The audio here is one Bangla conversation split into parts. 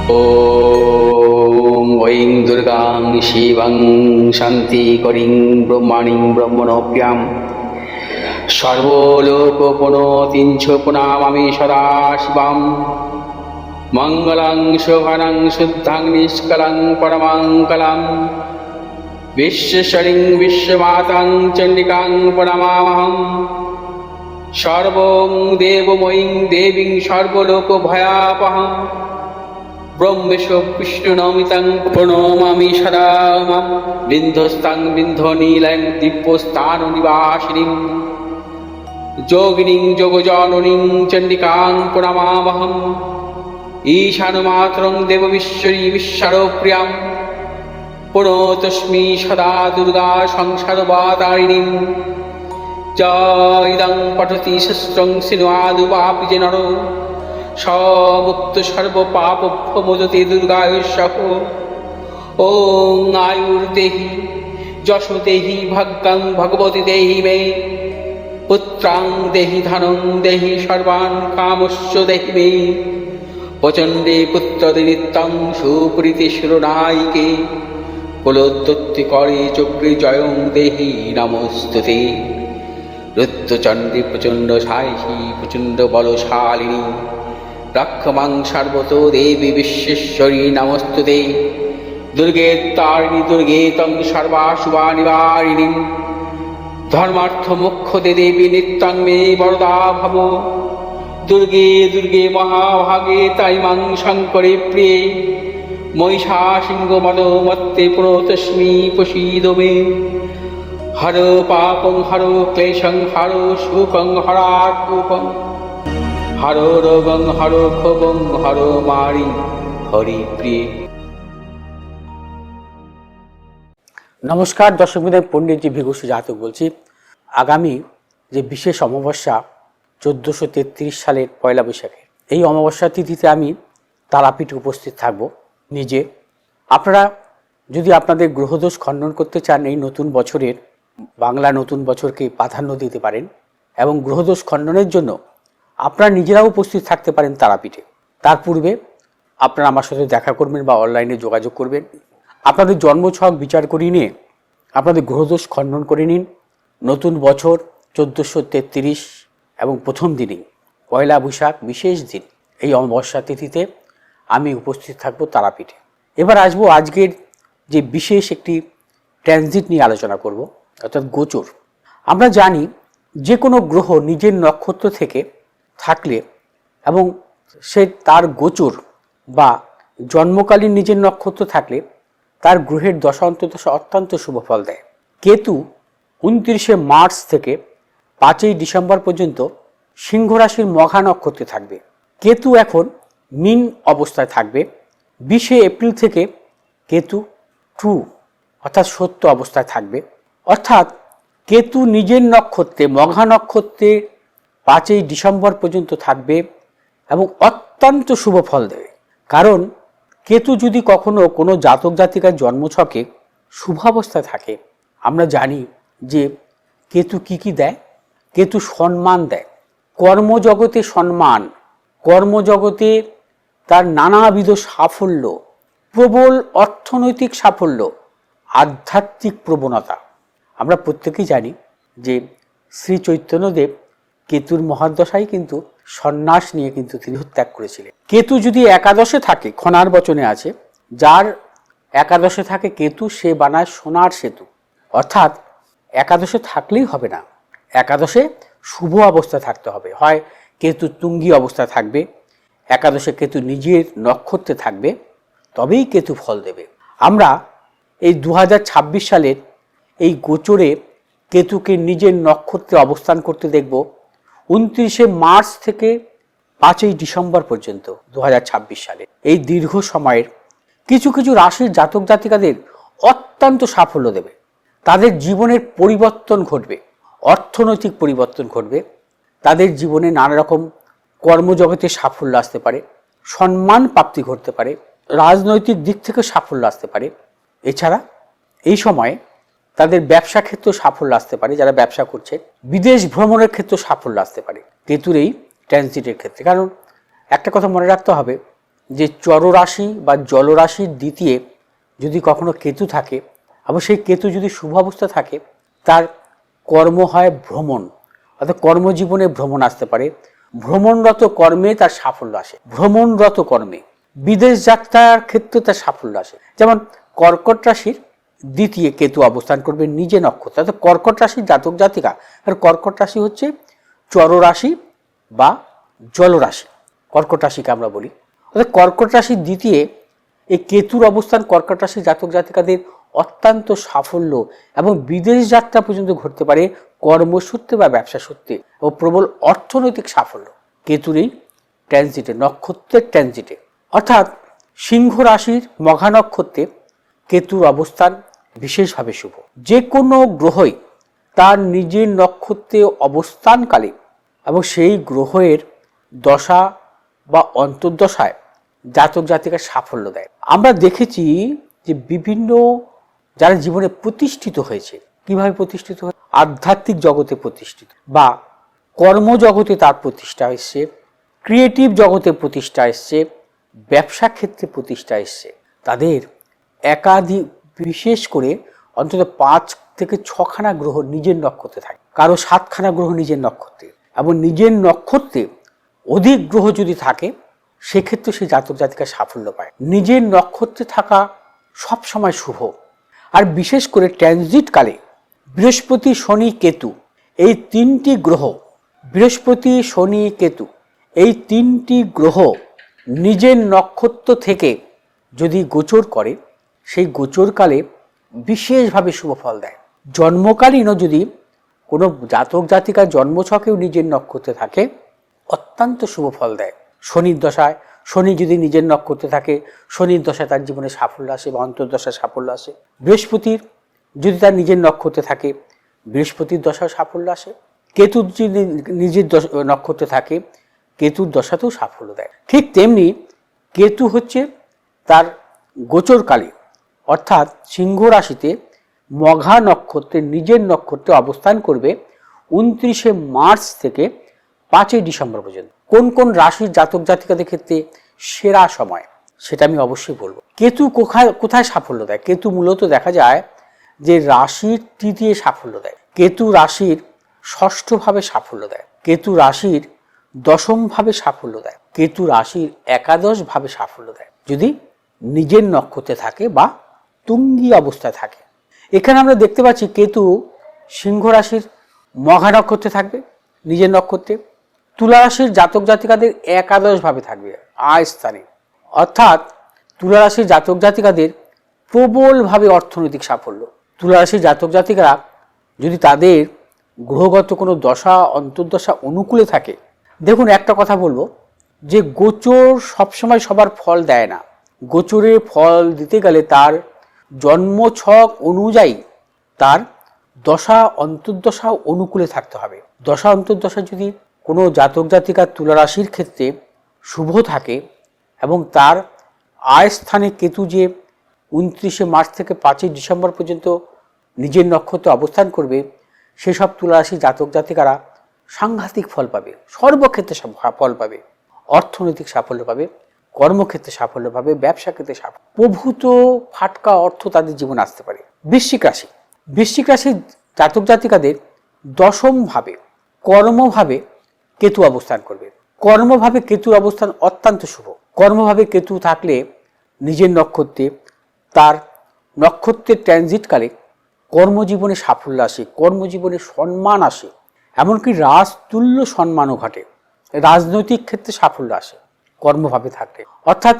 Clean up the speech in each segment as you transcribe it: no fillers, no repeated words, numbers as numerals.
ॐ ऐं दुर्गां शिवं शान्तिकरीं ब्रह्माणीं ब्रह्मणोऽप्यां सर्वलोकपुनोतिं च पुनामामि सदा शिवां मङ्गलं शोभनं शुद्धं निष्कलं परमङ्गलं विश्वेश्वरीं विश्वमातां चण्डिकां प्रणमामहम् सर्वं देवमयीं देवीं सर्वलोकभयापहम् ब्रह्मेशो विष्णुनमितं प्रणमामि सदा मां बिन्धस्तां बिन्धनीलं दिव्यस्थाननिवासिनीं योगिनीं योगजननीं चण्डिकां प्रणमामहम् ईशानमात्रं देवविश्वरी विश्वप्रियां प्रणतोऽस्मि सदा दुर्गा संसारवातारिणीं इदं पठति शस्त्रं सिन्वादुवापि नरो मुक्त सर्वपापभ्यमोचते दुर्गायुष्यः। ॐ आयुर्देहि यशो देहि भाग्यं भगवती देहि मे पुत्रां देहि धनं देहि सर्वान् कामस्य देहि मे प्रचण्डे पुत्रदे नित्यं सुप्रीति शिरोनायिके कुलोत्पत्तिकरे चक्रे जयं देहि नमोस्तुते। रुद्रचण्डे प्रचण्ड सायिषी प्रचण्ड बलशालिनी रक्षमां सर्वतो देवी विश्वेश्वरी नमोस्तुते। दुर्गे तारिणी दुर्गे तं सर्वाशुभानिवारिणीं धर्मार्थ मोक्षदे देवी नित्यं मे वरदा भव। दुर्गे दुर्गे महाभागे ताइमां शङ्करे प्रिये महिषासिंहमदोमत्ते प्रणतोऽस्मि प्रसीद मे। हरो पापं हरो क्लेशं हरो शोकं हरात्मकं हरो रोगं हरो क्षोभं हरो मारि हरिप्रिये। নমস্কার দর্শক বৃন্দ, পণ্ডিতজি ভিঘুষী জাতক বলছি। আগামী যে বিশেষ অমাবস্যা 1433 সালের পয়লা বৈশাখে, এই অমাবস্যা তিথিতে আমি তারাপীঠে উপস্থিত থাকব নিজে। আপনারা যদি আপনাদের গ্রহদোষ খণ্ডন করতে চান, এই নতুন বছরের বাংলা নতুন বছরকে প্রাধান্য দিতে পারেন এবং গ্রহদোষ খণ্ডনের জন্য আপনারা নিজেরাও উপস্থিত থাকতে পারেন তারাপীঠে। তার পূর্বে আপনারা আমার সাথে দেখা করবেন বা অনলাইনে যোগাযোগ করবেন। আপনাদের জন্মছক বিচার করিয়ে নিয়ে আপনাদের গ্রহদোষ খণ্ডন করে নিন। নতুন বছর 1433 এবং প্রথম দিনেই পয়লা বৈশাখ বিশেষ দিন, এই অমাবস্যা তিথিতে আমি উপস্থিত থাকব তারাপীঠে। এবার আসবো আজকের যে বিশেষ একটি ট্রানজিট নিয়ে আলোচনা করব, অর্থাৎ গোচর। আমরা জানি যে কোনো গ্রহ নিজের নক্ষত্র থেকে থাকলে এবং সে তার গোচর বা জন্মকালীন নিজের নক্ষত্র থাকলে তার গ্রহের দশা অন্তর্দশা অত্যন্ত শুভ ফল দেয়। কেতু 29শে মার্চ থেকে 5ই ডিসেম্বর পর্যন্ত সিংহ রাশির মঘা নক্ষত্রে থাকবে। কেতু এখন মীন অবস্থায় থাকবে। 20শে এপ্রিল থেকে কেতু ট্রু অর্থাৎ সত্য অবস্থায় থাকবে। অর্থাৎ কেতু নিজের নক্ষত্রে মঘা নক্ষত্রে 5ই ডিসেম্বর পর্যন্ত থাকবে এবং অত্যন্ত শুভ ফল দেবে। কারণ কেতু যদি কখনো কোনো জাতক জাতিকার জন্মছকে শুভাবস্থায় থাকে, আমরা জানি যে কেতু কি দেয়। কেতু সম্মান দেয়, কর্মজগতে সম্মান, কর্মজগতে তার নানাবিধ সাফল্য, প্রবল অর্থনৈতিক সাফল্য, আধ্যাত্মিক প্রবণতা। আমরা প্রত্যেকেই জানি যে শ্রী চৈতন্যদেব কেতুর মহাদশায় কিন্তু সন্ন্যাস নিয়ে কিন্তু তিনি ত্যাগ করেছিলেন। কেতু যদি একাদশে থাকে, খনার বচনে আছে, যার একাদশে থাকে কেতু সে বানায় সোনার সেতু। অর্থাৎ একাদশে থাকলেই হবে না, একাদশে শুভ অবস্থায় থাকতে হবে। হয় কেতু তুঙ্গী অবস্থায় থাকবে, একাদশে কেতু নিজের নক্ষত্রে থাকবে, তবেই কেতু ফল দেবে। আমরা এই 2026 সালের এই গোচরে কেতুকে নিজের নক্ষত্রে অবস্থান করতে দেখব 29শে মার্চ থেকে 5ই ডিসেম্বর পর্যন্ত 2026 সালে। এই দীর্ঘ সময়ের কিছু কিছু রাশির জাতক জাতিকাদের অত্যন্ত সাফল্য দেবে। তাদের জীবনের পরিবর্তন ঘটবে, অর্থনৈতিক পরিবর্তন ঘটবে, তাদের জীবনে নানা রকম কর্মজগতে সাফল্য আসতে পারে, সম্মান প্রাপ্তি ঘটতে পারে, রাজনৈতিক দিক থেকে সাফল্য আসতে পারে। এছাড়া এই সময়ে তাদের ব্যবসা ক্ষেত্রে সাফল্য আসতে পারে, যারা ব্যবসা করছে, বিদেশ ভ্রমণের ক্ষেত্রে সাফল্য আসতে পারে কেতুর এই ট্রানজিটের ক্ষেত্রে। কারণ একটা কথা মনে রাখতে হবে যে চররাশি বা জলরাশির দ্বিতীয় যদি কখনো কেতু থাকে এবং সেই কেতু যদি শুভ অবস্থা থাকে, তার কর্ম হয় ভ্রমণ, অর্থাৎ কর্মজীবনে ভ্রমণ আসতে পারে। ভ্রমণরত কর্মে তার সাফল্য আসে, ভ্রমণরত কর্মে, বিদেশ যাত্রার ক্ষেত্রে তার সাফল্য আসে। যেমন কর্কট রাশির দ্বিতীয় কেতু অবস্থান করবে নিজে নক্ষত্র, অর্থাৎ কর্কট রাশির জাতক জাতিকা, আর কর্কট রাশি হচ্ছে চররাশি বা জলরাশি, কর্কট রাশিকে আমরা বলি। অর্থাৎ কর্কট রাশির দ্বিতীয় এই কেতুর অবস্থান কর্কট রাশির জাতক জাতিকাদের অত্যন্ত সাফল্য এবং বিদেশ যাত্রা পর্যন্ত ঘটতে পারে কর্মসূত্রে বা ব্যবসা সূত্রে, ও প্রবল অর্থনৈতিক সাফল্য কেতুর এই ট্রানজিটে, নক্ষত্রের ট্রানজিটে। অর্থাৎ সিংহ রাশির মঘা নক্ষত্রে কেতুর অবস্থান বিশেষভাবে শুভ। যে কোনো গ্রহই তার নিজের নক্ষত্রে অবস্থানকালে এবং সেই গ্রহের দশা বা অন্তর্দশায় জাতক জাতিকার সাফল্য দেয়। আমরা দেখেছি যে বিভিন্ন যারা জীবনে প্রতিষ্ঠিত হয়েছে, কিভাবে প্রতিষ্ঠিত হয়, আধ্যাত্মিক জগতে প্রতিষ্ঠিত বা কর্মজগতে তার প্রতিষ্ঠা এসছে, ক্রিয়েটিভ জগতে প্রতিষ্ঠা এসছে, ব্যবসা ক্ষেত্রে প্রতিষ্ঠা এসছে, তাদের একাধিক, বিশেষ করে অন্তত 5 থেকে 6খানা গ্রহ নিজের নক্ষত্রে থাকে, কারো 7খানা গ্রহ নিজের নক্ষত্রে, এবং নিজের নক্ষত্রে অধিক গ্রহ যদি থাকে সেক্ষেত্রে সেই জাতক জাতিকা সাফল্য পায়। নিজের নক্ষত্রে থাকা সবসময় শুভ। আর বিশেষ করে ট্রানজিট কালে বৃহস্পতি, শনি, কেতু এই 3টি গ্রহ, বৃহস্পতি, শনি, কেতু এই 3টি গ্রহ নিজের নক্ষত্র থেকে যদি গোচর করে, সেই গোচরকালে বিশেষভাবে শুভ ফল দেয়। জন্মকালীনও যদি কোনো জাতক জাতিকার জন্মছকেও নিজের নক্ষত্রে থাকে অত্যন্ত শুভ ফল দেয়। শনির দশায়, শনি যদি নিজের নক্ষত্রে থাকে, শনির দশায় তার জীবনে সাফল্য আসে বা অন্তর্দশায় সাফল্য আসে। বৃহস্পতির যদি তার নিজের নক্ষত্রে থাকে, বৃহস্পতির দশায় সাফল্য আসে। কেতুর যদি নিজের নক্ষত্রে থাকে, কেতুর দশাতেও সাফল্য দেয়। ঠিক তেমনি কেতু হচ্ছে তার গোচরকালে, অর্থাৎ সিংহ রাশিতে মঘা নক্ষত্রে নিজের নক্ষত্রে অবস্থান করবে 29শে মার্চ থেকে 5ই ডিসেম্বর পর্যন্ত। কোন কোন রাশির জাতক জাতিকাদের ক্ষেত্রে সেরা সময় সেটা আমি অবশ্যই বলবো। কেতু কোথায় সাফল্য দেয়? কেতু মূলত দেখা যায় যে রাশির তৃতীয় সাফল্য দেয়, কেতু রাশির 6ষ্ঠ ভাবে সাফল্য দেয়, কেতু রাশির 10ম ভাবে সাফল্য দেয়, কেতু রাশির 11শ ভাবে সাফল্য দেয় যদি নিজের নক্ষত্রে থাকে বা তুঙ্গি অবস্থায় থাকে। এখানে আমরা দেখতে পাচ্ছি কেতু সিংহ রাশির মঘা নক্ষত্রে থাকবে নিজের নক্ষত্রে, তুলা রাশির জাতক জাতিকাদের 11শ ভাবে থাকবে আয় স্থানে, অর্থাৎ তুলা রাশির জাতক জাতিকাদের প্রবলভাবে অর্থনৈতিক সাফল্য। তুলা রাশির জাতক জাতিকারা যদি তাদের গ্রহগত কোনো দশা অন্তর্দশা অনুকূলে থাকে, দেখুন একটা কথা বলবো যে গোচর সবসময় সবার ফল দেয় না। গোচরে ফল দিতে গেলে তার জন্মছক অনুযায়ী তার দশা অন্তর্দশা অনুকূলে থাকতে হবে। দশা অন্তর্দশা যদি কোনো জাতক জাতিকার তুলা রাশির ক্ষেত্রে শুভ থাকে এবং তার আয় স্থানে কেতু যে 29শে মার্চ থেকে 5ই ডিসেম্বর পর্যন্ত নিজের নক্ষত্রে অবস্থান করবে, সেসব তুলা রাশির জাতক জাতিকারা সাংঘাতিক ফল পাবে, সর্বক্ষেত্রে ফল পাবে, অর্থনৈতিক সাফল্য পাবে, কর্মক্ষেত্রে সাফল্য পাবে, ব্যবসা ক্ষেত্রে সাফল্য, প্রভূত ফাটকা অর্থ তাদের জীবনে আসতে পারে। বৃশ্চিক রাশির জাতক জাতিকাদের 10ম ভাবে কর্মভাবে কেতু অবস্থান করবে। কর্মভাবে কেতুর অবস্থান অত্যন্ত শুভ। কর্মভাবে কেতু থাকলে নিজের নক্ষত্রে, তার নক্ষত্রের ট্রানজিটকালে কর্মজীবনে সাফল্য আসে, কর্মজীবনে সম্মান আসে, এমনকি রাজতুল্য সম্মানও ঘটে, রাজনৈতিক ক্ষেত্রে সাফল্য আসে কর্মভাবে থাকলে। অর্থাৎ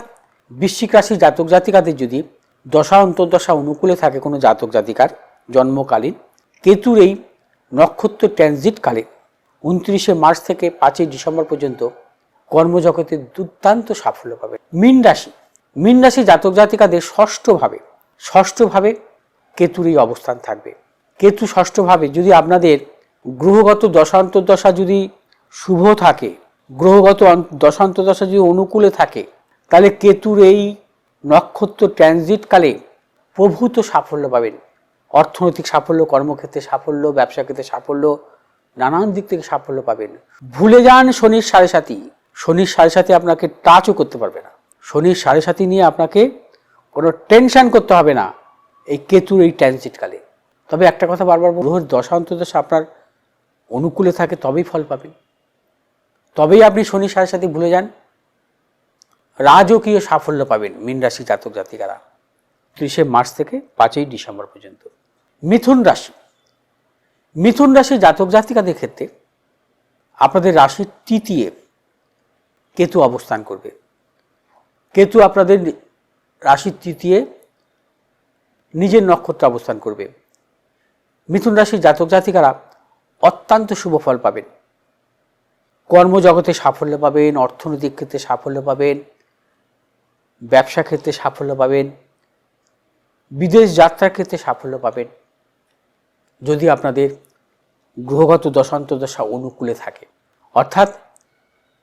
বৃশ্চিক রাশির জাতক জাতিকাদের যদি দশা অন্তর্দশা অনুকূলে থাকে কোনো জাতক জাতিকার জন্মকালীন, কেতুর এই নক্ষত্র ট্রানজিটকালে 29শে মার্চ থেকে 5ই ডিসেম্বর পর্যন্ত কর্মজগতে দুর্দান্ত সাফল্য পাবে। মীন রাশি জাতক জাতিকাদের 6ষ্ঠ ভাবে কেতুর এই অবস্থান থাকবে। কেতু 6ষ্ঠ ভাবে যদি আপনাদের গ্রহগত দশা অন্তর্দশা যদি শুভ থাকে, গ্রহগত দশা অন্তর্দশা যদি অনুকূলে থাকে, তাহলে কেতুর এই নক্ষত্র ট্রানজিটকালে প্রভূত সাফল্য পাবেন। অর্থনৈতিক সাফল্য, কর্মক্ষেত্রে সাফল্য, ব্যবসা ক্ষেত্রে সাফল্য, নানান দিক থেকে সাফল্য পাবেন। ভুলে যান শনির 7.5, শনির 7.5 আপনাকে টাচও করতে পারবে না। শনির 7.5 নিয়ে আপনাকে কোনো টেনশন করতে হবে না এই কেতুর এই ট্রানজিটকালে। তবে একটা কথা বারবার বলব, গ্রহের দশা অন্তর্দশা আপনার অনুকূলে থাকে তবেই ফল পাবেন। তবেই আপনি শনি 7.5 ভুলে যান, রাজকীয় সাফল্য পাবেন মীন রাশি জাতক জাতিকারা 30 মার্চ থেকে 5 ডিসেম্বর পর্যন্ত। মিথুন রাশি, মিথুন রাশি জাতক জাতিকাদের ক্ষেত্রে আপনাদের রাশির তৃতীয় কেতু অবস্থান করবে। কেতু আপনাদের রাশির তৃতীয় নিজের নক্ষত্রে অবস্থান করবে। মিথুন রাশির জাতক জাতিকারা অত্যন্ত শুভ ফল পাবেন। কর্মজগতে সাফল্য পাবেন, অর্থনৈতিক ক্ষেত্রে সাফল্য পাবেন, ব্যবসা ক্ষেত্রে সাফল্য পাবেন, বিদেশ যাত্রার ক্ষেত্রে সাফল্য পাবেন, যদি আপনাদের গ্রহগত দশান্তর্দশা অনুকূলে থাকে। অর্থাৎ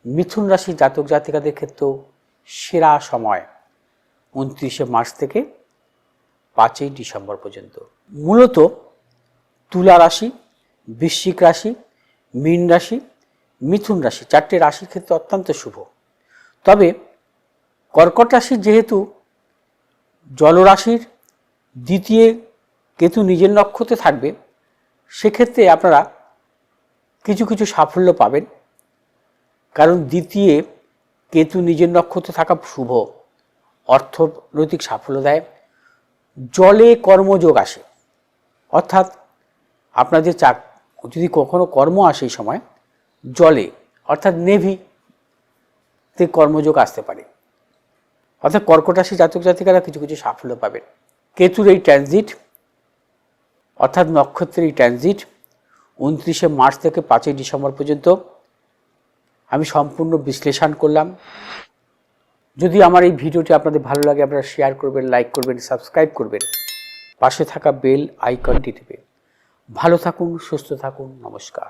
মিথুন রাশির জাতক জাতিকাদের ক্ষেত্রেও সেরা সময় 29 মার্চ থেকে 5 ডিসেম্বর পর্যন্ত। মূলত তুলা রাশি, বৃশ্চিক রাশি, মীন রাশি, মিথুন রাশি 4টে রাশির ক্ষেত্রে অত্যন্ত শুভ। তবে কর্কট রাশির যেহেতু জলরাশির দ্বিতীয় কেতু নিজের নক্ষত্রে থাকবে, সেক্ষেত্রে আপনারা কিছু কিছু সাফল্য পাবেন, কারণ দ্বিতীয় কেতু নিজের নক্ষত্রে থাকা শুভ, অর্থনৈতিক সাফল্য দেয়। জলে কর্মযোগ আসে, অর্থাৎ আপনাদের যদি কখনো কর্ম আসে এই সময় জলে, অর্থাৎ নেভিতে কর্মযোগ আসতে পারে। অর্থাৎ কর্কট রাশি জাতক জাতিকারা কিছু কিছু সাফল্য পাবেন। কেতুর এই ট্রানজিট অর্থাৎ নক্ষত্রের এই ট্রানজিট 29 মার্চ থেকে 5 ডিসেম্বর পর্যন্ত আমি সম্পূর্ণ বিশ্লেষণ করলাম। যদি আমার এই ভিডিওটি আপনাদের ভালো লাগে, আপনারা শেয়ার করবেন, লাইক করবেন, সাবস্ক্রাইব করবেন, পাশে থাকা বেল আইকনটি টিপে। ভালো থাকুন, সুস্থ থাকুন, নমস্কার।